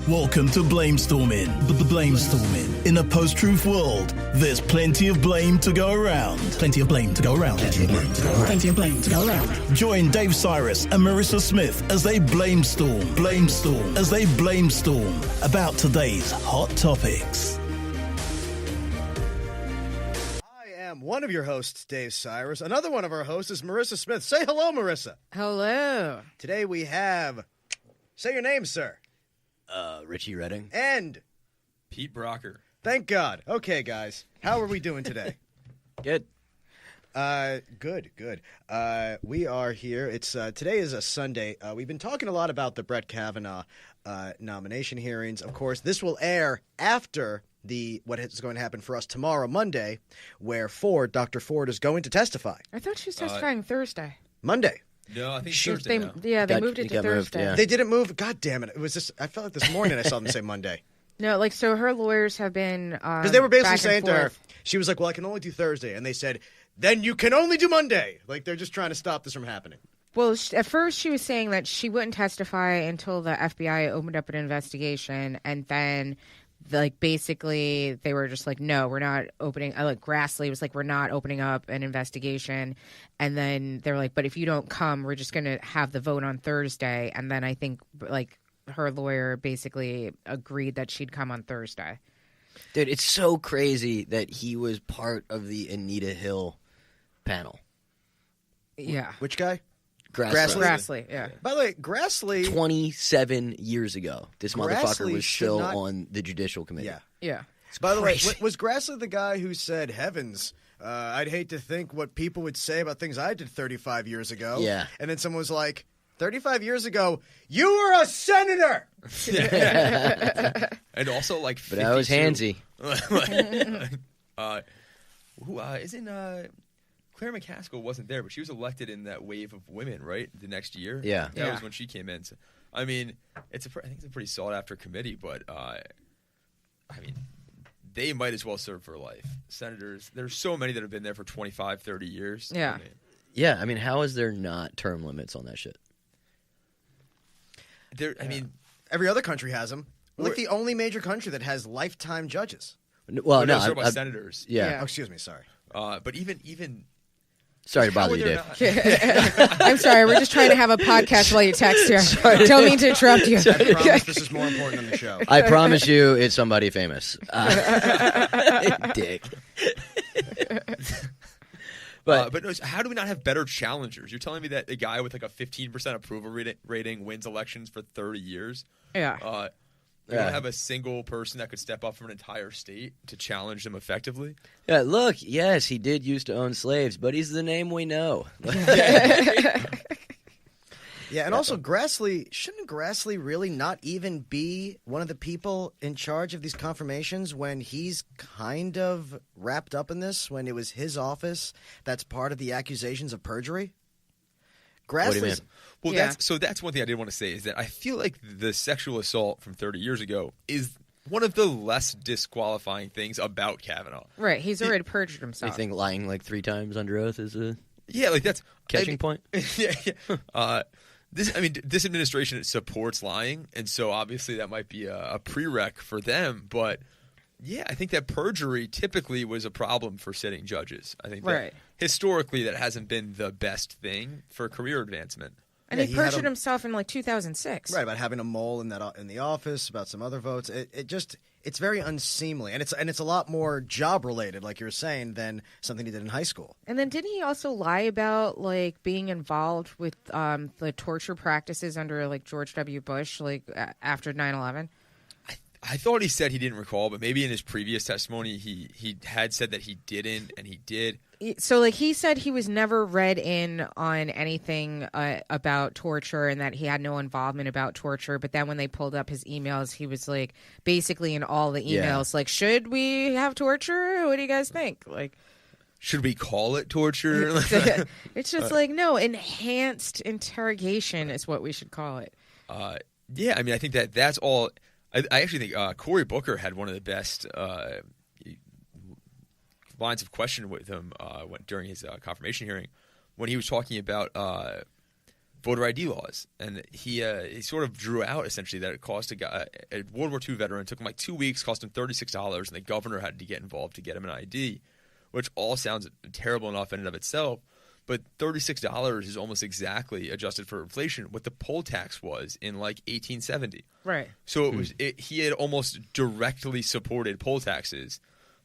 Welcome to Blamestorming. Blamestorming. In a post-truth world, there's plenty of blame to go around. Plenty of blame to go around. Plenty of blame to go around. Join Dave Cyrus and Marissa Smith as they blamestorm about today's hot topics. I am one of your hosts, Dave Cyrus. Another one of our hosts is Marissa Smith. Say hello, Marissa. Hello. Today we have... Say your name, sir. Richie Redding. And... Pete Brocker. Thank God. Okay, guys. How are we doing today? Good. Good. We are here. It's today is a Sunday. We've been talking a lot about the Brett Kavanaugh nomination hearings. Of course, this will air after what is going to happen for us tomorrow, Monday, where Dr. Ford is going to testify. I thought she was testifying Thursday. Monday. No, I think Thursday now. They moved it to Thursday. Yeah. They didn't move. God damn it! It was just. I felt like this morning I saw them say Monday. No, so her lawyers have been because they were basically back saying and to her, forth. she was like, "Well, I can only do Thursday," and they said, "Then you can only do Monday." Like they're just trying to stop this from happening. Well, at first she was saying that she wouldn't testify until the FBI opened up an investigation, and then, basically they were just like, no, we're not opening. Grassley was like, we're not opening up an investigation, and then they're like, but if you don't come, we're just going to have the vote on Thursday, and then I think her lawyer basically agreed that she'd come on Thursday. Dude, it's so crazy that he was part of the Anita Hill panel. Yeah. Which guy? Grassley, yeah. By the way, Grassley... 27 years ago, this motherfucker was still on the Judicial Committee. Yeah. By the way, was Grassley the guy who said, heavens, I'd hate to think what people would say about things I did 35 years ago? Yeah. And then someone was like, 35 years ago, you were a senator! And also, 52. But I was handsy. Claire McCaskill wasn't there, but she was elected in that wave of women, right? The next year. Yeah. That was when she came in. So, I think it's a pretty sought after committee, but they might as well serve for life. Senators, there's so many that have been there for 25, 30 years. Yeah. Yeah, how is there not term limits on that shit? Every other country has them. We're like the only major country that has lifetime judges. Well, about senators. Yeah. Oh, excuse me, sorry. But even Sorry to bother you, Dave. I'm sorry. We're just trying to have a podcast while you text here. Don't mean to interrupt you. I promise this is more important than the show. I promise you it's somebody famous. Dick. But no, how do we not have better challengers? You're telling me that a guy with a 15% approval rating wins elections for 30 years? Yeah. You don't have a single person that could step up from an entire state to challenge them effectively? Yeah, look, yes, he did used to own slaves, but he's the name we know. Yeah, and also shouldn't Grassley really not even be one of the people in charge of these confirmations when he's kind of wrapped up in this, when it was his office that's part of the accusations of perjury? What do you mean? Well, that's one thing I did want to say is that I feel like the sexual assault from 30 years ago is one of the less disqualifying things about Kavanaugh. Right. He's already perjured himself. You think lying 3 times under oath is a that's catching point? Yeah. This administration supports lying, and so obviously that might be a prereq for them. But yeah, I think that perjury typically was a problem for sitting judges. I think that historically that hasn't been the best thing for career advancement. And he perjured himself in 2006. Right, about having a mole in the office, about some other votes. It's very unseemly, and it's a lot more job related, like you were saying, than something he did in high school. And then didn't he also lie about being involved with the torture practices under George W. Bush after 9/11? I thought he said he didn't recall, but maybe in his previous testimony he had said that he didn't, and he did. So he said he was never read in on anything about torture and that he had no involvement about torture. But then when they pulled up his emails, he was basically in all the emails, should we have torture? What do you guys think? Should we call it torture? It's just no, enhanced interrogation is what we should call it. Yeah, I think that's all. I actually think Cory Booker had one of the best lines of question with him during his confirmation hearing when he was talking about voter ID laws, and he sort of drew out essentially that it cost a World War II veteran. It took him like 2 weeks, cost him $36, and the governor had to get involved to get him an ID, which all sounds terrible enough in and of itself. But $36 is almost exactly adjusted for inflation what the poll tax was in like 1870. Right. So he had almost directly supported poll taxes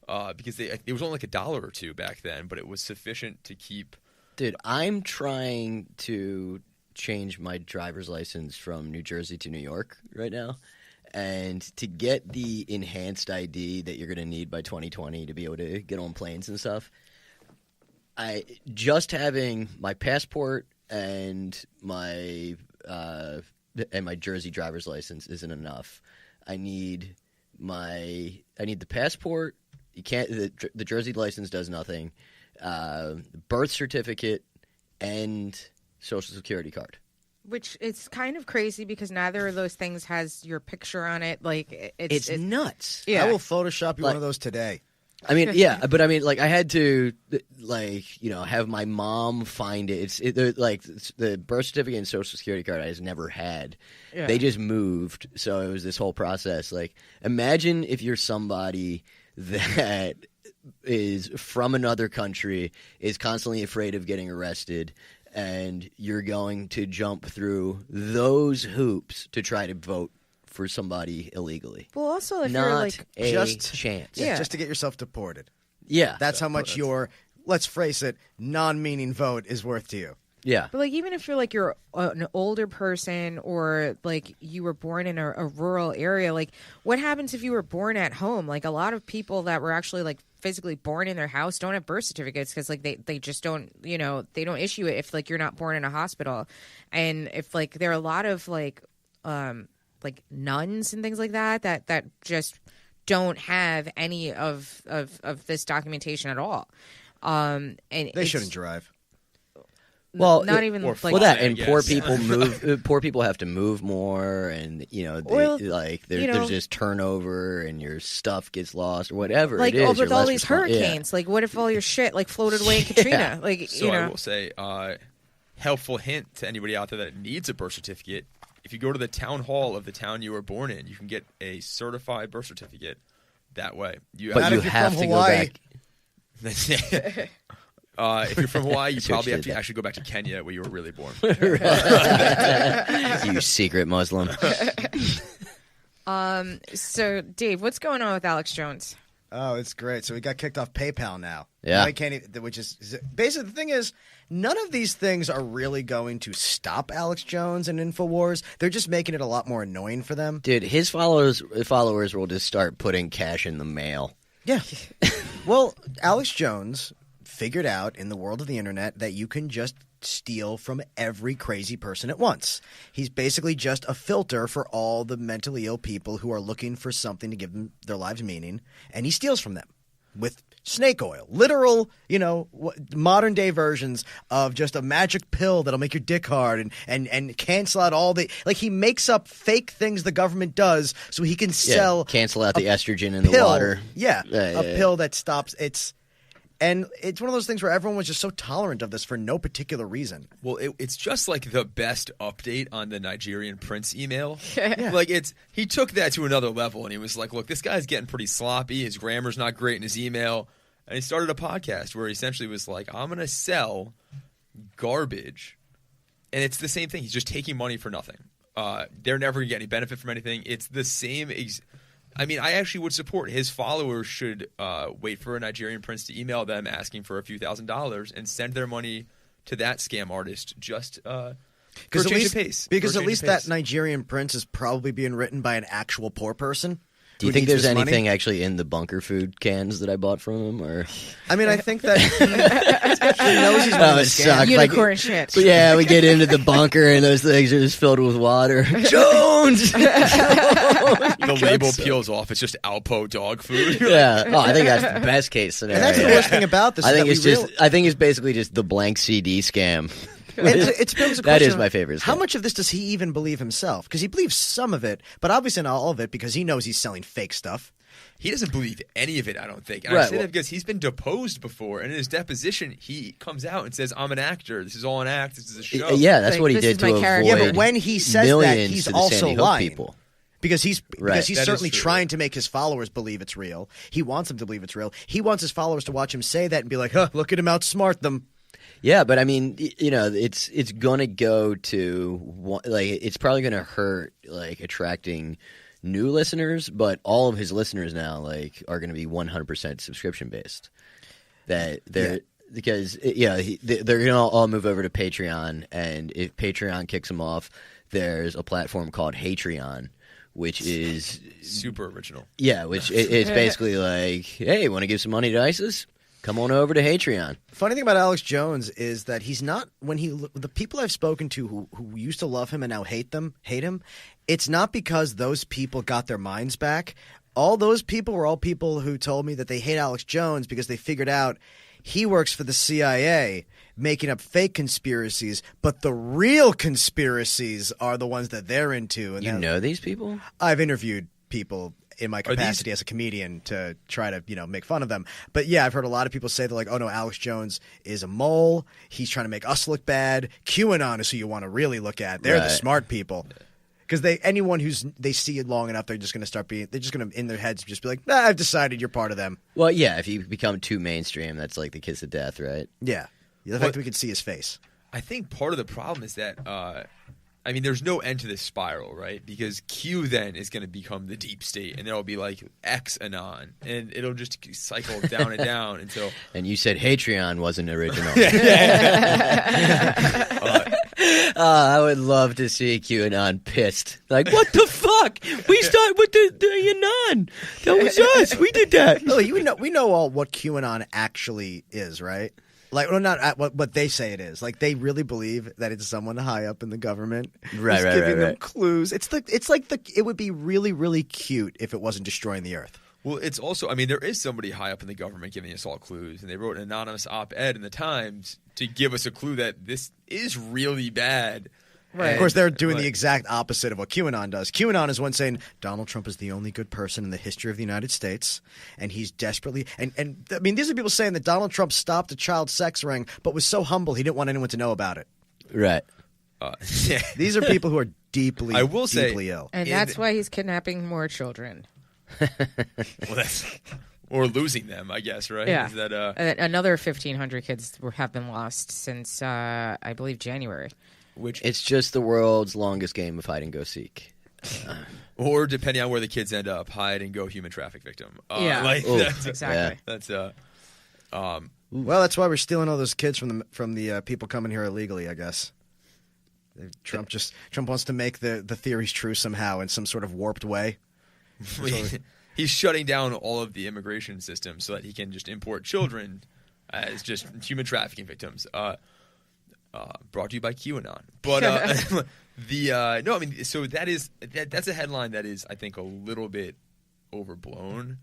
because it was only like $1 or $2 back then, but it was sufficient to keep. Dude, I'm trying to change my driver's license from New Jersey to New York right now. And to get the enhanced ID that you're going to need by 2020 to be able to get on planes and stuff, just having my passport and my Jersey driver's license isn't enough. I need the passport. You can't. The Jersey license does nothing. Birth certificate and Social Security card. Which it's kind of crazy because neither of those things has your picture on it. Like it's nuts. Yeah. I will Photoshop you one of those today. I mean, yeah, but I mean, like, I had to, like, have my mom find it. Like, the birth certificate and Social Security card I just never had. Yeah. They just moved, so it was this whole process. Like, imagine if you're somebody that is from another country, is constantly afraid of getting arrested, and you're going to jump through those hoops to try to vote for somebody illegally. Well, also if Not you're like a Just- chance. Yeah. Just to get yourself deported. Yeah. That's how much your, let's face it, non-meaning vote is worth to you. Yeah. But like even if you're an older person or like you were born in a rural area, like what happens if you were born at home? Like a lot of people that were actually like physically born in their house don't have birth certificates because like they just don't, they don't issue it if like you're not born in a hospital. And if like there are a lot of like nuns and things like that just don't have any of this documentation at all. And They shouldn't drive. Well, not even or like well, that I and guess. poor people move. Poor people have to move more, and Well, there's just turnover, and your stuff gets lost or whatever. like it is. with you're all less these yeah. hurricanes. Like, what if all your shit like floated away in Katrina? Like, So I will say, helpful hint to anybody out there that needs a birth certificate. If you go to the town hall of the town you were born in, you can get a certified birth certificate that way. But Not you if you're have from to Hawaii. go back. If you're from Hawaii, you See what probably you have did to actually go back to Kenya where you were really born. You secret Muslim. So, Dave, what's going on with Alex Jones? Oh, it's great. So we got kicked off PayPal now. Yeah. I can't even, which is basically the thing is, none of these things are really going to stop Alex Jones and InfoWars. They're just making it a lot more annoying for them. Dude, his followers will just start putting cash in the mail. Yeah. Well, Alex Jones figured out in the world of the internet that you can just steal from every crazy person at once. He's basically just a filter for all the mentally ill people who are looking for something to give them their lives meaning, and he steals from them with snake oil. Literal, modern day versions of just a magic pill that'll make your dick hard and cancel out all the he makes up fake things the government does so he can sell cancel out the estrogen in the pill. water. Yeah, Yeah. pill that stops and it's one of those things where everyone was just so tolerant of this for no particular reason. Well, it's just like the best update on the Nigerian prince email. Yeah. Like he took that to another level, and he was like, "Look, this guy's getting pretty sloppy. His grammar's not great in his email." And he started a podcast where he essentially was like, "I'm going to sell garbage," and it's the same thing. He's just taking money for nothing. They're never going to get any benefit from anything. It's the same. I mean, I actually would support his followers should wait for a Nigerian prince to email them asking for a few $1,000s and send their money to that scam artist just for a change of pace. Because For a at change least of that pace. Nigerian prince is probably being written by an actual poor person. Do you who think needs there's this money. anything actually in the bunker food cans that I bought from him? Or I mean, I think that he knows he's running a it scam. sucked. Unicorn shit. But yeah, we get into the bunker and those things are just filled with water. Jones! The label peels off. It's just Alpo dog food. Yeah. Oh, I think that's the best case scenario. And that's the worst thing about this. I is think that it's we just. I think it's basically just the blank CD scam. It becomes a That question is my of favorite How thing. much of this does he even believe himself? Because he believes some of it, but obviously not all of it because he knows he's selling fake stuff. He doesn't believe any of it, I don't think. And I Right, say well- that because he's been deposed before, and in his deposition, he comes out and says, "I'm an actor. This is all an act. This is a show." Yeah, that's Like, what he this did is to my avoid character. Yeah, but when he says that, millions he's to the also Sandy Hook lying. people. Because he's Right. That is certainly true. trying to make his followers believe it's real. He wants them to believe it's real. He wants his followers to watch him say that and be like, "Huh, look at him outsmart them." Yeah, but I mean, it's gonna go to it's probably gonna hurt attracting new listeners, but all of his listeners now are gonna be 100% subscription based. That they're because they're gonna all move over to Patreon, and if Patreon kicks them off, there's a platform called Hatreon, which is Super original. it's basically like, hey, want to give some money to ISIS? Come on over to Hatreon. Funny thing about Alex Jones is that he's not the people I've spoken to who used to love him and now hate him. It's not because those people got their minds back. All those people were all people who told me that they hate Alex Jones because they figured out he works for the CIA, making up fake conspiracies, but the real conspiracies are the ones that they're into. And You know these people? I've interviewed people in my capacity as a comedian to try to, make fun of them. But yeah, I've heard a lot of people say they're like, "Oh no, Alex Jones is a mole. He's trying to make us look bad. QAnon is who you want to really look at. They're the Right. smart people." Because anyone they see it long enough, they're just going to in their heads just be like, "Nah, I've decided you're part of them." Well, yeah, if you become too mainstream, that's like the kiss of death, right? Yeah. The fact that we could see his face. I think part of the problem is that, there's no end to this spiral, right? Because Q then is going to become the deep state, and there'll be like X-anon, and it'll just cycle down and down until. And you said Hatreon wasn't original. I would love to see QAnon pissed. Like, what the fuck? We started with the Anon. That was us. We did that. Lily, we know all what QAnon actually is, right? Not what they say it is. Like, they really believe that it's someone high up in the government Right, who's right, giving right, them right. clues. It would be really, really cute if it wasn't destroying the earth. Well, it's also, there is somebody high up in the government giving us all clues, and they wrote an anonymous op-ed in the Times to give us a clue that this is really bad. Right. Of course, they're doing the exact opposite of what QAnon does. QAnon is one saying Donald Trump is the only good person in the history of the United States, and he's desperately and these are people saying that Donald Trump stopped a child sex ring, but was so humble he didn't want anyone to know about it. Right. Yeah. These are people who are deeply, I will say- deeply ill. And that's why he's kidnapping more children. Well, or losing them, I guess, right? Yeah. Is that, And another 1,500 kids have been lost since, I believe, January. which, It's just the world's longest game of hide and go seek. or depending on where the kids end up, hide and go human traffic victim. Yeah. Ooh. That's, Exactly. that's Well, that's why we're stealing all those kids from the people coming here illegally, I guess. Trump wants to make the theories true somehow in some sort of warped way. he's shutting down all of the immigration system so that he can just import children as just human trafficking victims. Brought to you by QAnon. But so that's a headline that is, I think, a little bit overblown.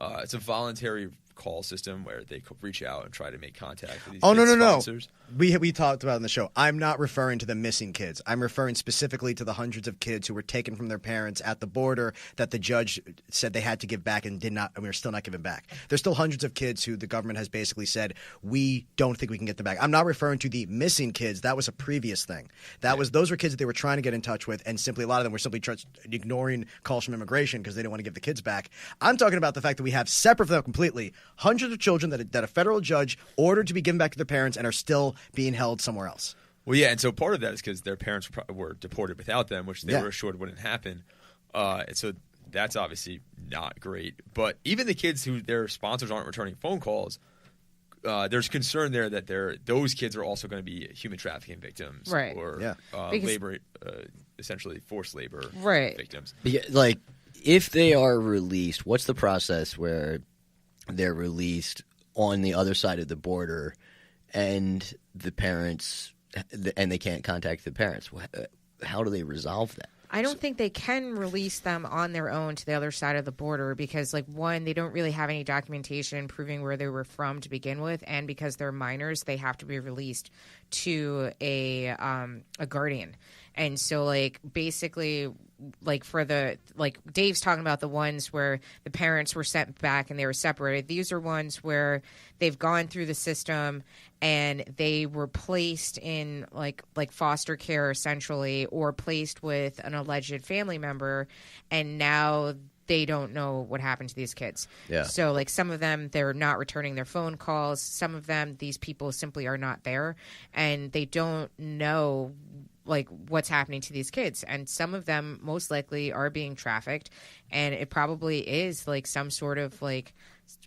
It's a voluntary call system where they could reach out and try to make contact with these Oh, no. sponsors. We talked about it in the show. I'm not referring to the missing kids. I'm referring specifically to the hundreds of kids who were taken from their parents at the border that the judge said they had to give back and did not, and we're still not giving back. There's still hundreds of kids who the government has basically said, we don't think we can get them back. I'm not referring to the missing kids. That was a previous thing. Those were kids that they were trying to get in touch with, and simply a lot of them were simply ignoring calls from immigration because they didn't want to give the kids back. I'm talking about the fact that we have, separate from that completely, hundreds of children that a federal judge ordered to be given back to their parents and are still being held somewhere else. Well, yeah, and so part of that is because their parents were deported without them, which they Yeah. were assured wouldn't happen. And so that's obviously not great. But even the kids who their sponsors aren't returning phone calls, there's concern there that those kids are also going to be human trafficking victims, Right. Or Yeah. Because- labor, essentially forced labor Right. victims. Like, if they are released, what's the process where they're released on the other side of the border and the parents, and they can't contact the parents? How do they resolve that? I don't think they can release them on their own to the other side of the border because, like, one, they don't really have any documentation proving where they were from to begin with, and because they're minors, they have to be released to a guardian. And so, like, basically, like, for the, like, Dave's talking about the ones where the parents were sent back and they were separated. These are ones where they've gone through the system and they were placed in, like foster care, essentially, or placed with an alleged family member, and now they don't know what happened to these kids. Yeah. So, like, some of them, they're not returning their phone calls. Some of them, these people simply are not there, and they don't know, like, what's happening to these kids. And some of them most likely are being trafficked, and it probably is, like, some sort of, like,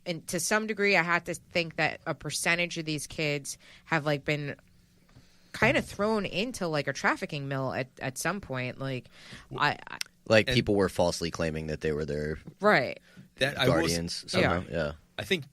and to some degree, I have to think that a percentage of these kids have, like, been kind of thrown into, like, a trafficking mill at some point. Like, people were falsely claiming that they were their right. guardians somehow. Yeah. I think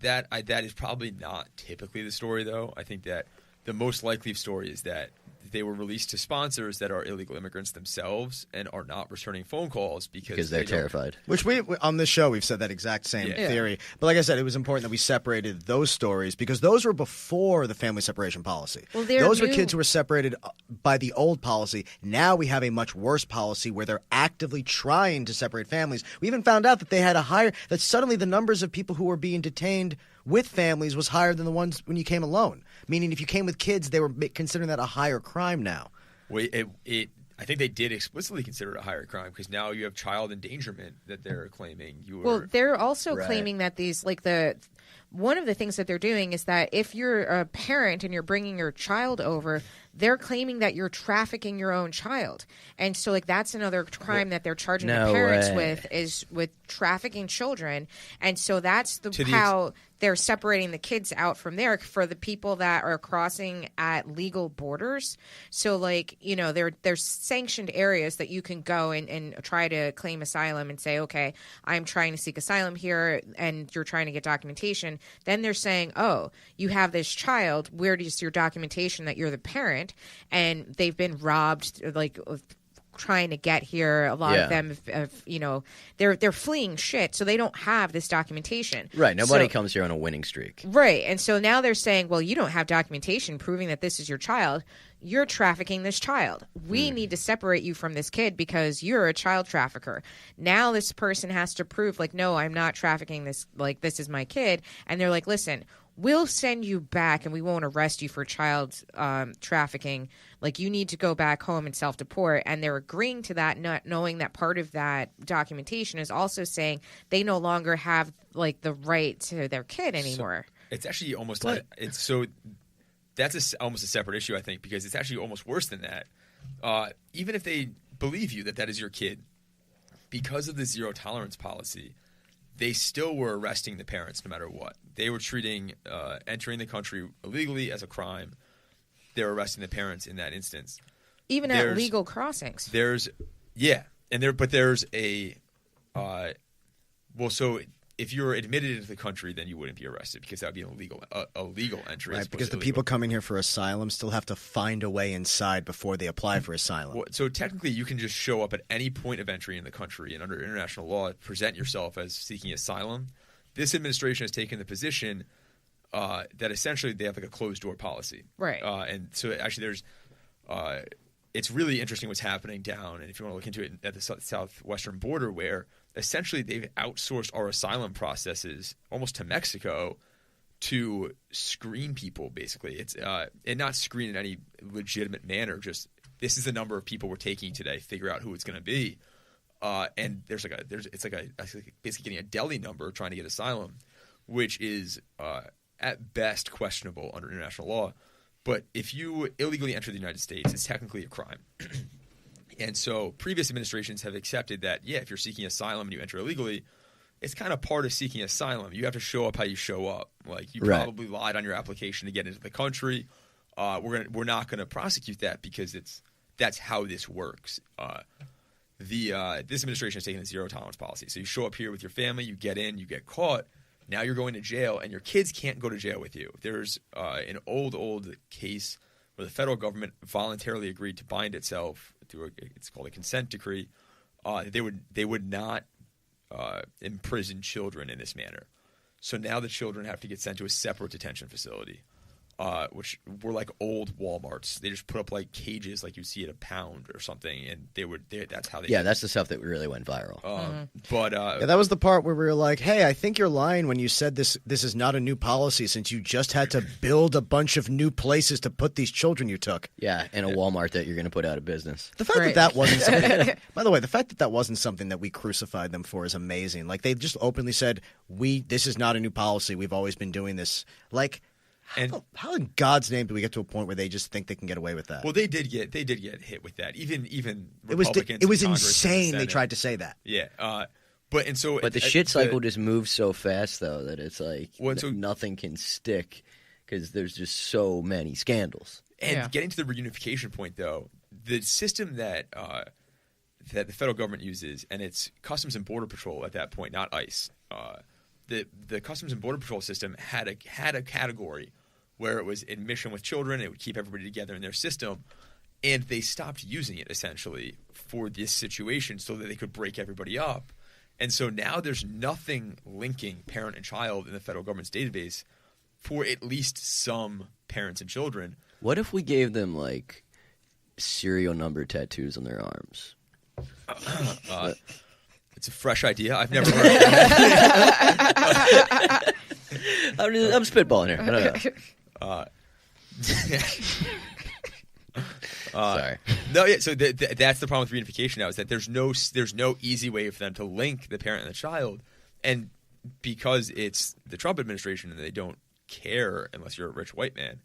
that is probably not typically the story, though. I think that the most likely story is that they were released to sponsors that are illegal immigrants themselves and are not returning phone calls because they're terrified. Which we on this show we've said that exact same theory. But like I said, it was important that we separated those stories because those were before the family separation policy. Well, those were kids who were separated by the old policy. Now we have a much worse policy where they're actively trying to separate families. We even found out that they had that suddenly the numbers of people who were being detained with families was higher than the ones when you came alone. Meaning if you came with kids, they were considering that a higher crime now. Well, I think they did explicitly consider it a higher crime because now you have child endangerment that they're claiming. Well, they're also claiming that these, like, one of the things that they're doing is that if you're a parent and you're bringing your child over, they're claiming that you're trafficking your own child. And so, like, that's another crime that they're charging the parents with, is with trafficking children. And so that's how they're separating the kids out from there for the people that are crossing at legal borders. So, like, you know, there's sanctioned areas that you can go and try to claim asylum and say, okay, I'm trying to seek asylum here, and you're trying to get documentation. Then they're saying, oh, you have this child. Where is your documentation that you're the parent? And they've been robbed, like, trying to get here. A lot of them, you know, they're fleeing shit, so they don't have this documentation. Right. Nobody comes here on a winning streak. Right. And so now they're saying, well, you don't have documentation proving that this is your child. You're trafficking this child. We need to separate you from this kid because you're a child trafficker. Now this person has to prove, like, no, I'm not trafficking this. Like, this is my kid. And they're like, listen, we'll send you back and we won't arrest you for child trafficking. Like, you need to go back home and self-deport. And they're agreeing to that, not knowing that part of that documentation is also saying they no longer have, like, the right to their kid anymore. So it's actually almost that's almost a separate issue, I think, because it's actually almost worse than that. Even if they believe you that is your kid, because of the zero tolerance policy, they still were arresting the parents no matter what. They were treating entering the country illegally as a crime. They're arresting the parents in that instance. Even at legal crossings. There's a so if you're admitted into the country, then you wouldn't be arrested because that would be an illegal entry. Right, because the people coming here for asylum still have to find a way inside before they apply for asylum. Well, so technically, you can just show up at any point of entry in the country and under international law present yourself as seeking asylum. This administration has taken the position that essentially they have, like, a closed-door policy. Right. And so actually there's it's really interesting what's happening down, and if you want to look into it, at the southwestern border, where essentially they've outsourced our asylum processes almost to Mexico to screen people, basically. It's and not screen in any legitimate manner, just this is the number of people we're taking today, figure out who it's going to be. And it's basically getting a deli number trying to get asylum, which is at best questionable under international law. But if you illegally enter the United States, it's technically a crime. And so previous administrations have accepted that, if you're seeking asylum and you enter illegally, it's kind of part of seeking asylum. You have to show up how you show up. Like, you probably lied on your application to get into the country. We're not going to prosecute that because that's how this works. This administration has taken a zero tolerance policy. So you show up here with your family, you get in, you get caught. Now you're going to jail, and your kids can't go to jail with you. There's an old case where the federal government voluntarily agreed to bind itself through it's called a consent decree. They would not imprison children in this manner. So now the children have to get sent to a separate detention facility, which were like old Walmarts. They just put up like cages like you see at a Pound or something, and that's how they. Yeah, that's the stuff that really went viral. But that was the part where we were like, "Hey, I think you're lying when you said this is not a new policy, since you just had to build a bunch of new places to put these children you took." Yeah, and a Walmart that you're going to put out of business. The fact that wasn't something, by the way, the fact that wasn't something that we crucified them for is amazing. Like, they just openly said, this is not a new policy. We've always been doing this. Like, how in God's name do we get to a point where they just think they can get away with that? Well, they did get hit with that. Even it was Republicans. it was in Congress insane. and the They tried to say that. Yeah. But the shit cycle just moves so fast though that it's like so nothing can stick because there's just so many scandals. And getting to the reunification point, though, the system that the federal government uses, and it's Customs and Border Patrol at that point, not ICE. The Customs and Border Patrol system had a category where it was admission with children. It would keep everybody together in their system, and they stopped using it essentially for this situation so that they could break everybody up. And so now there's nothing linking parent and child in the federal government's database for at least some parents and children. What if we gave them like serial number tattoos on their arms? It's a fresh idea. I've never heard of that. I'm spitballing here. I don't know. Sorry. No, yeah. So that's the problem with reunification now, is that there's no easy way for them to link the parent and the child, and because it's the Trump administration and they don't care unless you're a rich white man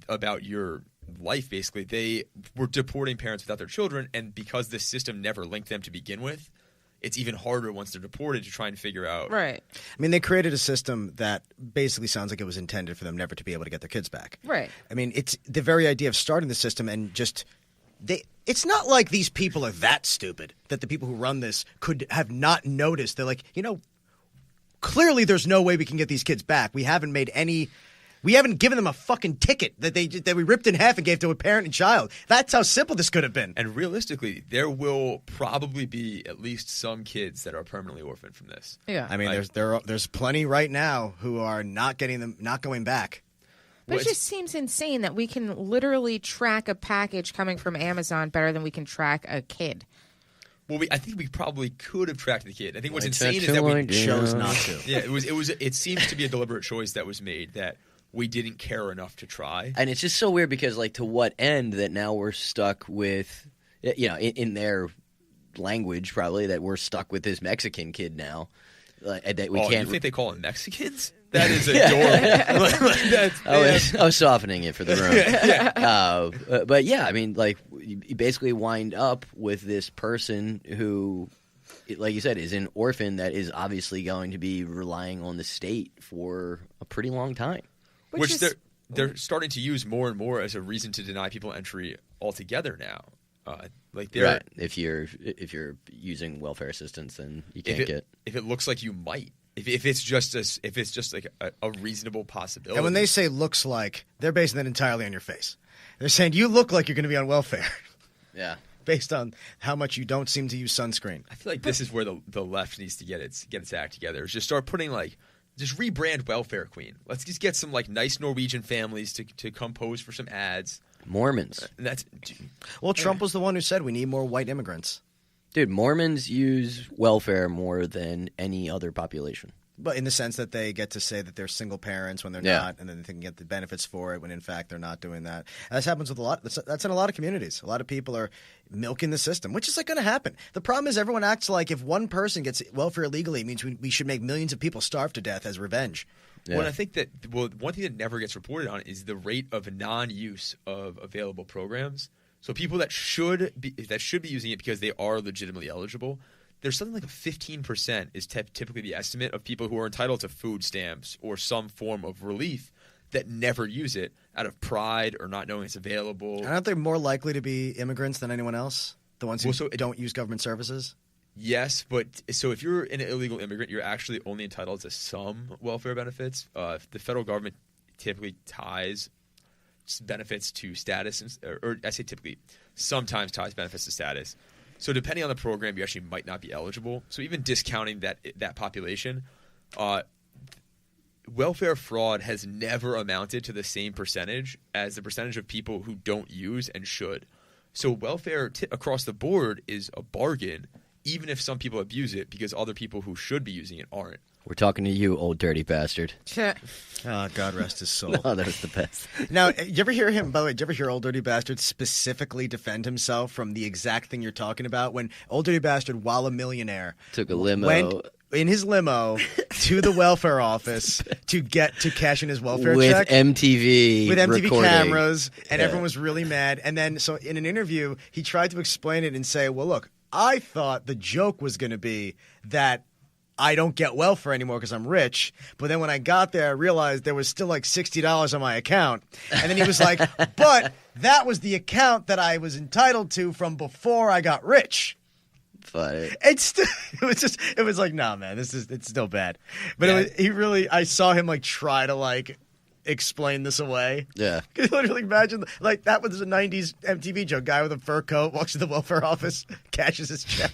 about your life. Basically, they were deporting parents without their children, and because this system never linked them to begin with, it's even harder once they're deported to try and figure out. Right. I mean, they created a system that basically sounds like it was intended for them never to be able to get their kids back. Right. I mean, it's the very idea of starting the system and just it's not like these people are that stupid that the people who run this could have not noticed. They're like, clearly there's no way we can get these kids back. We haven't given them a fucking ticket that we ripped in half and gave to a parent and child. That's how simple this could have been. And realistically, there will probably be at least some kids that are permanently orphaned from this. Yeah. I mean, there's plenty right now who are not going back. But it just seems insane that we can literally track a package coming from Amazon better than we can track a kid. Well, I think we probably could have tracked the kid. I think what's insane is that we chose not to. Yeah, it seems to be a deliberate choice that was made that we didn't care enough to try. And it's just so weird because, like, to what end that now we're stuck with, in their language probably, that we're stuck with this Mexican kid now. That we can't. You think they call them Mexicans? That is adorable. I was softening it for the room. But yeah, I mean, like, you basically wind up with this person who, like you said, is an orphan that is obviously going to be relying on the state for a pretty long time. Which they're starting to use more and more as a reason to deny people entry altogether now. Right. If you're using welfare assistance, then you can't get. If it looks like you might, if it's just like a reasonable possibility. And when they say "looks like," they're basing that entirely on your face. They're saying you look like you're going to be on welfare. Yeah. Based on how much you don't seem to use sunscreen. I feel like this is where the left needs to get its act together. Is just start putting just rebrand Welfare Queen. Let's just get some nice Norwegian families to come pose for some ads. Mormons. Trump was the one who said we need more white immigrants. Dude, Mormons use welfare more than any other population. But in the sense that they get to say that they're single parents when they're not, and then they can get the benefits for it when in fact they're not doing that. And this happens with a lot. That's in a lot of communities. A lot of people are milking the system, which is going to happen. The problem is everyone acts like if one person gets welfare illegally, it means we should make millions of people starve to death as revenge. Yeah. Well, I think that one thing that never gets reported on is the rate of non-use of available programs. So people that should be using it because they are legitimately eligible, there's something like a 15% is typically the estimate of people who are entitled to food stamps or some form of relief that never use it out of pride or not knowing it's available. And aren't they more likely to be immigrants than anyone else? The ones who don't use government services? Yes, but so if you're an illegal immigrant, you're actually only entitled to some welfare benefits. The federal government typically ties benefits to status, or I say typically, sometimes ties benefits to status. So depending on the program, you actually might not be eligible. So even discounting that population, welfare fraud has never amounted to the same percentage as the percentage of people who don't use and should. So welfare across the board is a bargain, even if some people abuse it, because other people who should be using it aren't. We're talking to you, old dirty bastard. Oh, God rest his soul. Oh, that was the best. Now, did you ever hear him, by the way, did you ever hear Old Dirty Bastard specifically defend himself from the exact thing you're talking about? When Old Dirty Bastard, while a millionaire, Took a limo. went in his limo to the welfare office to cash in his welfare with check. MTV With MTV recording. cameras, and Yeah. everyone was really mad. And then, so in an interview, he tried to explain it and say, well, look, I thought the joke was going to be that I don't get welfare anymore because I'm rich. But then when I got there, I realized there was still like $60 on my account. And then he was like, but that was the account that I was entitled to from before I got rich. Funny. It was like, nah, man, it's still bad. But I saw him like try to like explain this away. Yeah. Can you literally imagine, like, that was a 90s MTV joke. Guy with a fur coat walks to the welfare office, cashes his check.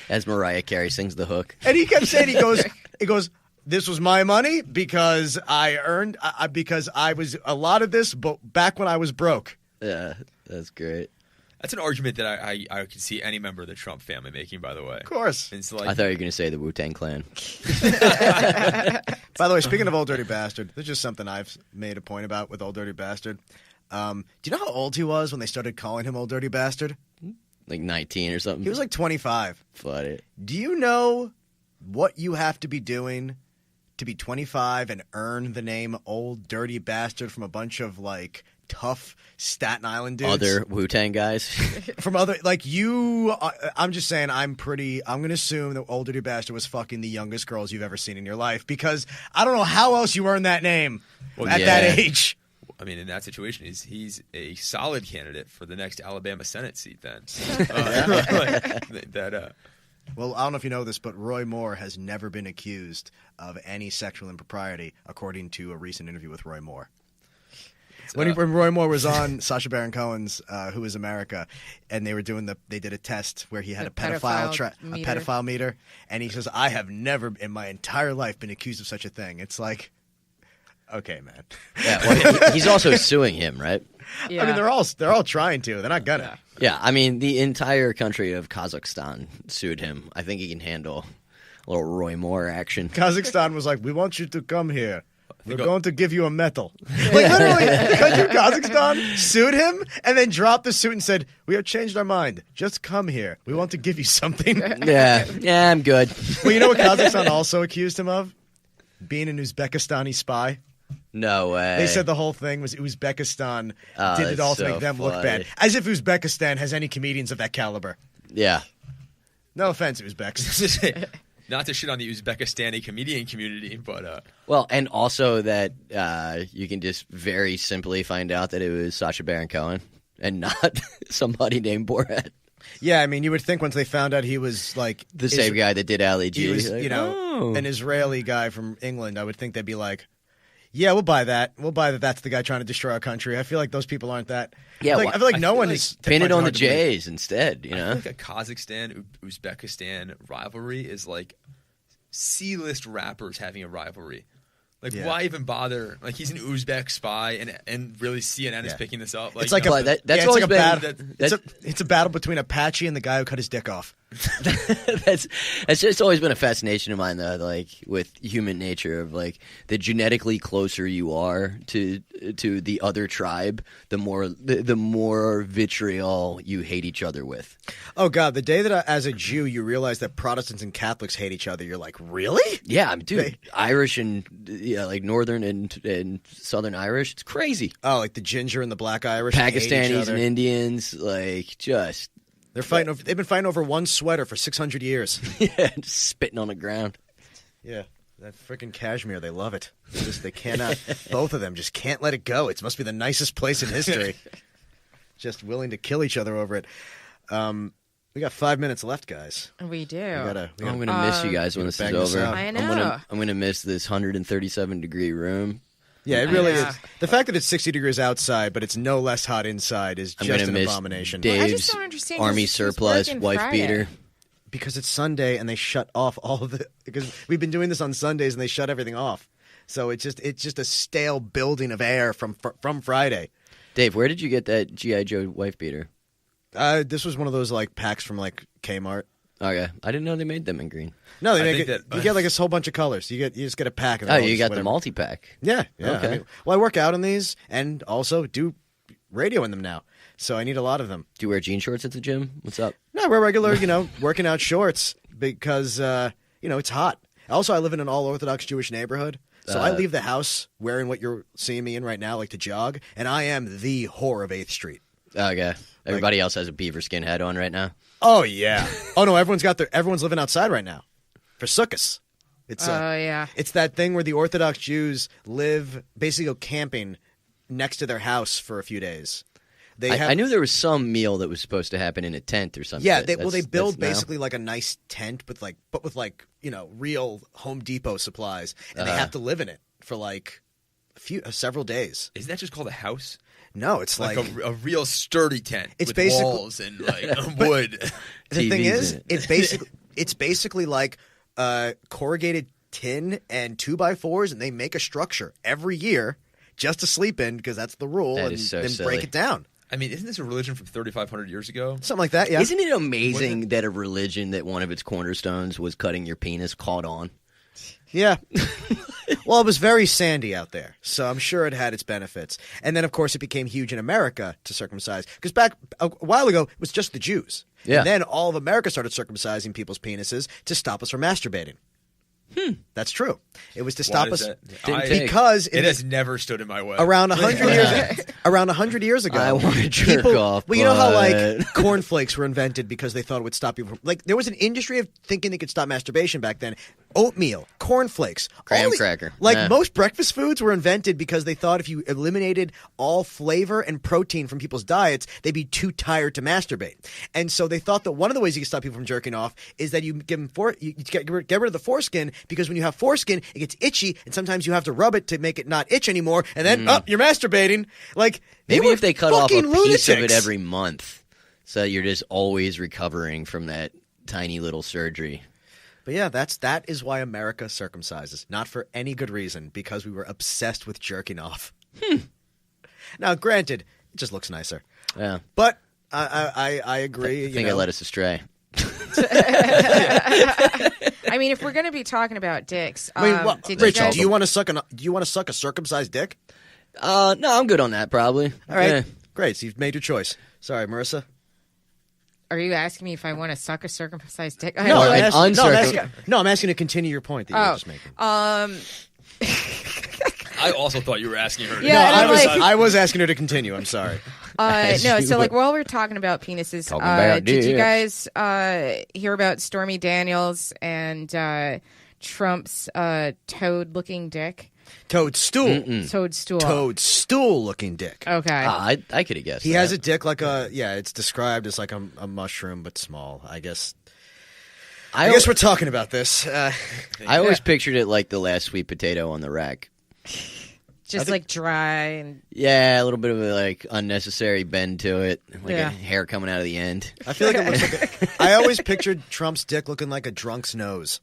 As Mariah Carey sings the hook. And he kept saying, he goes, this was my money because I earned, because I was a lot of this, but back when I was broke. Yeah, that's great. That's an argument that I could see any member of the Trump family making, by the way. Of course. And so, like, I thought you were going to say the Wu-Tang Clan. By the way, speaking of Old Dirty Bastard, this is just something I've made a point about with Old Dirty Bastard. Do you know how old he was when they started calling him Old Dirty Bastard? Like 19 or something. He was like 25. Funny. Do you know what you have to be doing to be 25 and earn the name Old Dirty Bastard from a bunch of, like, tough Staten Island dudes? Other Wu-Tang guys. From other, like, you, I'm just saying, I'm going to assume that Old Dirty Bastard was fucking the youngest girls you've ever seen in your life, because I don't know how else you earn that name at that age. I mean, in that situation, he's a solid candidate for the next Alabama Senate seat. Then, Well, I don't know if you know this, but Roy Moore has never been accused of any sexual impropriety, according to a recent interview with Roy Moore. When Roy Moore was on Sacha Baron Cohen's Who Is America, and they did a test where he had a pedophile meter, and he says, I have never in my entire life been accused of such a thing. It's like, okay, man. Yeah, well, he's also suing him, right? Yeah. I mean, they're all trying to. They're not gonna. Yeah, I mean, the entire country of Kazakhstan sued him. I think he can handle a little Roy Moore action. Kazakhstan was like, we want you to come here. We're going to give you a medal. Like, literally, the country of Kazakhstan sued him and then dropped the suit and said, we have changed our mind. Just come here. We want to give you something. Yeah, I'm good. Well, you know what Kazakhstan also accused him of? Being an Uzbekistani spy. No way. They said the whole thing was Uzbekistan did it all to so make them look funny. bad. As if Uzbekistan has any comedians of that caliber. Yeah. No offense, Uzbeks. not to shit on the Uzbekistani comedian community, but Well, and also that you can just very simply find out that it was Sacha Baron Cohen and not somebody named Borat. Yeah, I mean, you would think once they found out he was like The same guy that did Ali G. he was, Like, you know, oh. an Israeli guy from England, I would think they'd be like, yeah, we'll buy that. We'll buy that. That's the guy trying to destroy our country. I feel like those people aren't that. Yeah, I feel like no one is Pin it on the hard to believe. J's instead, you I know? feel like a Kazakhstan Uzbekistan rivalry is like C-list rappers having a rivalry. Like, Yeah. why even bother? Like, he's an Uzbek spy, and really CNN is Yeah. picking this up. Like, It's like you know, a that's it's always like a been battle. It's a battle between Apache and the guy who cut his dick off. That's just always been a fascination of mine, though. Like with human nature, of like the genetically closer you are to the other tribe, the more vitriol you hate each other with. Oh God, the day that as a Jew you realize that Protestants and Catholics hate each other, you're like, really? Yeah, dude, Irish and like Northern and Southern Irish, it's crazy. Oh, like the ginger and the black Irish, hate each Pakistanis other. and Indians, like just They're fighting. They've been fighting over one sweater for 600 years. just spitting on the ground. Yeah, that freaking Kashmir. They love it. They cannot. Both of them just can't let it go. It must be the nicest place in history. Just willing to kill each other over it. We got 5 minutes left, guys. We do. I'm gonna miss you guys when this is bang this over. out. I know. I'm gonna miss this 137-degree room. Yeah, it really Yeah. is. The fact that it's 60 degrees outside, but it's no less hot inside is I'm just gonna an miss abomination. I Dave's just don't understand, army 'cause she's surplus working wife Friday. beater. Because it's Sunday and they shut off all of the because we've been doing this on Sundays and they shut everything off. So it's just a stale building of air from Friday. Dave, where did you get that GI Joe wife beater? This was one of those like packs from like Kmart. Okay, I didn't know they made them in green. No, they I make think it. that- You get like a whole bunch of colors. You just get a pack. And Oh, they're all you just got the whatever. multi pack. Yeah. Okay. I mean, well, I work out in these and also do radio in them now. So I need a lot of them. Do you wear jean shorts at the gym? What's up? No, we're regular, working out shorts because it's hot. Also, I live in an all Orthodox Jewish neighborhood. So I leave the house wearing what you're seeing me in right now, like to jog, and I am the whore of 8th Street. Okay. Everybody else has a beaver skin hat on right now. Oh yeah. Oh no, everyone's living outside right now for Sukkot. It's yeah. It's that thing where the Orthodox Jews basically go camping next to their house for a few days. I knew there was some meal that was supposed to happen in a tent or something. Yeah, they build that's now? basically like a nice tent with real Home Depot supplies, and they have to live in it for like several days. Isn't that just called a house? No, it's Like like a real sturdy tent It's with basically- walls and like wood. the thing TVs is, in it. it's basically like corrugated tin and 2x4s, and they make a structure every year just to sleep in because that's the rule, That and is so then silly. break it down, I mean, isn't this a religion from 3,500 years ago? something like that. Yeah, Isn't it amazing that a religion that one of its cornerstones was cutting your penis caught on? yeah. Well, it was very sandy out there, so I'm sure it had its benefits. And then, of course, it became huge in America to circumcise because back a while ago it was just the Jews. Yeah. And then all of America started circumcising people's penises to stop us from masturbating. That's true. It was to stop Why us does that- Didn't take- because It has never stood in my way. around 100 years around 100 years ago. I wanna jerk off, Well, you know how like but- cornflakes were invented because they thought it would stop people from like there was an industry of thinking they could stop masturbation back then. Oatmeal, cornflakes, Graham all the- cracker. Like Yeah. most breakfast foods were invented because they thought if you eliminated all flavor and protein from people's diets, they'd be too tired to masturbate. And so they thought that one of the ways you can stop people from jerking off is that you give them you get rid of the foreskin because when you have foreskin, it gets itchy, and sometimes you have to rub it to make it not itch anymore, and then you're masturbating. Like Maybe were if they cut off a fucking piece of it lunatics. every month, so you're just always recovering from that tiny little surgery. But yeah, that is why America circumcises, not for any good reason, because we were obsessed with jerking off. Now, granted, it just looks nicer, Yeah, but I agree. I think I led us astray. I mean, if we're going to be talking about dicks, I mean, did Rachel, guys- do you want to suck a circumcised dick? No, I'm good on that. Probably. All right, Yeah. great. So you've made your choice. Sorry, Marissa. Are you asking me if I want to suck a circumcised dick? No, Or I'm an I'm asking you to continue your point that you were just making. I also thought you were asking her. Yeah, No, and I'm like- I was asking her to continue. I'm sorry. As No, you so like would. while we're talking about penises, Talking about did you dicks. guys hear about Stormy Daniels and Trump's toad-looking dick? Toadstool. Toadstool. Toadstool-looking dick. Okay. I could have guessed. He that. has a dick like it's described as like a mushroom, but small. I guess we're talking about this. I always pictured it like the last sweet potato on the rack. Just like dry and Yeah, a little bit of a like unnecessary bend to it, like Yeah. a hair coming out of the end. I feel like it looks like I always pictured Trump's dick looking like a drunk's nose.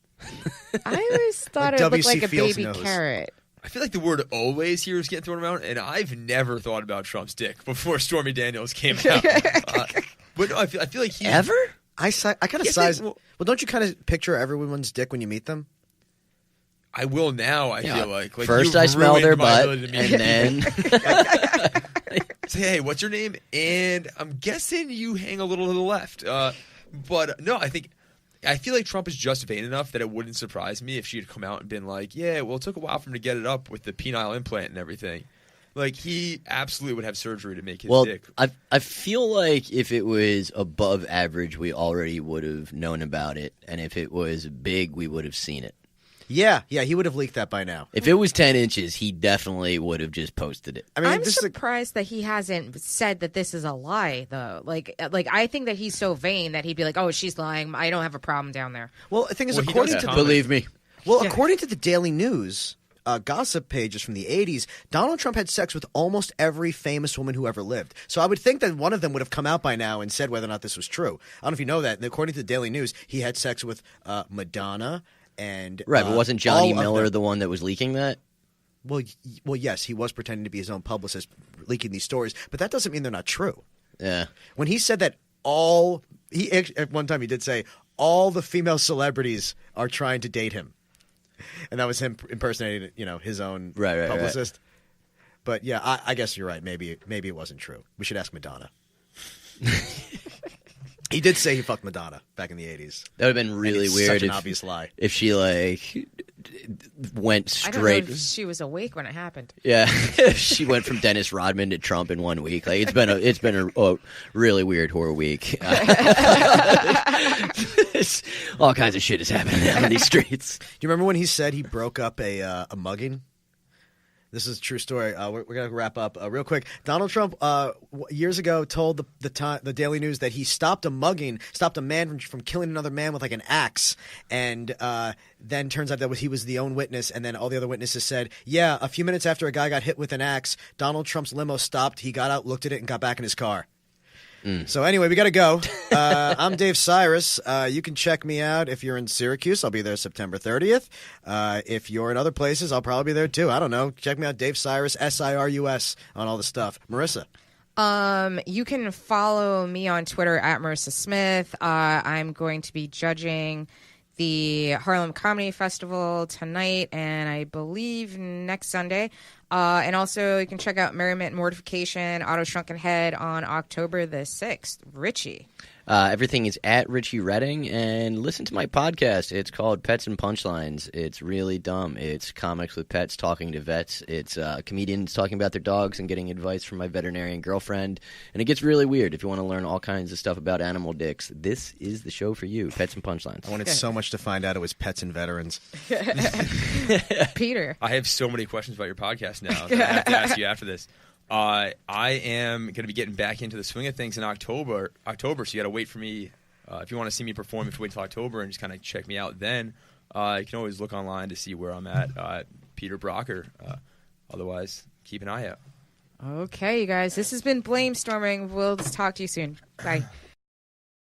I always thought Like it looked W.C. like a Fields' baby nose. carrot. I feel like the word always here is getting thrown around, and I've never thought about Trump's dick before Stormy Daniels came out. But no, I feel like he Ever? I kind of Yes, size. well- Well, don't you kind of picture everyone's dick when you meet them? I will now. I Yeah. feel like First you've I smell ruined their my butt, ability to meet and you. then Say, hey, what's your name? And I'm guessing you hang a little to the left. But no, I feel like Trump is just vain enough that it wouldn't surprise me if she had come out and been like, yeah, well, it took a while for him to get it up with the penile implant and everything. Like, he absolutely would have surgery to make his well, dick. I feel like if it was above average, we already would have known about it, and if it was big, we would have seen it. Yeah, he would have leaked that by now. If it was 10 inches, he definitely would have just posted it. I mean, I'm this is surprised that he hasn't said that this is a lie, though. Like I think that he's so vain that he'd be like, "Oh, she's lying. I don't have a problem down there." well. The thing is, Well, he according does to comment. Believe me. according to the Daily News, gossip pages from the 80s, Donald Trump had sex with almost every famous woman who ever lived. So I would think that one of them would have come out by now and said whether or not this was true. I don't know if you know that. According to the Daily News, he had sex with Madonna and Right, but wasn't Johnny all of Miller them. the one that was leaking that? Well, yes, he was pretending to be his own publicist, leaking these stories, but that doesn't mean they're not true. Yeah. When he said that at one time he did say all the female celebrities are trying to date him, and that was him impersonating, his own publicist. But yeah, I guess you're right. Maybe it wasn't true. We should ask Madonna. He did say he fucked Madonna back in the 80s. That would have been really weird. Such an obvious lie. If she went I don't straight. know if she was awake when it happened. Yeah, she went from Dennis Rodman to Trump in 1 week. Like it's been a really weird horror week. All kinds of shit is happening out in these streets. Do you remember when he said he broke up a mugging? This is a true story. We're going to wrap up real quick. Donald Trump years ago told the Daily News that he stopped a man from killing another man with like an axe, and then turns out that he was the own witness, and then all the other witnesses said, yeah, a few minutes after a guy got hit with an axe, Donald Trump's limo stopped, he got out, looked at it, and got back in his car. So anyway, we got to go. I'm Dave Cyrus. You can check me out if you're in Syracuse. I'll be there September 30th. If you're in other places, I'll probably be there too. I don't know. Check me out, Dave Cyrus, SIRUS, on all the stuff. Marissa. You can follow me on Twitter at Marissa Smith. I'm going to be judging the Harlem Comedy Festival tonight and I believe next Sunday. And also you can check out Merriment and Mortification, Auto Shrunken Head on October the 6th. Richie. Everything is at Richie Redding, and listen to my podcast. It's called Pets and Punchlines. It's really dumb. It's comics with pets talking to vets. It's comedians talking about their dogs and getting advice from my veterinarian girlfriend. And it gets really weird. If you want to learn all kinds of stuff about animal dicks, this is the show for you, Pets and Punchlines. I wanted so much to find out it was pets and veterans. Peter. I have so many questions about your podcast now that I have to ask you after this. I am going to be getting back into the swing of things in October, so you got to wait for me. If you want to see me perform, you have to wait until October and just kind of check me out then. You can always look online to see where I'm at, Peter Brocker. Otherwise, keep an eye out. Okay, you guys. This has been Blame Storming. We'll talk to you soon. Bye.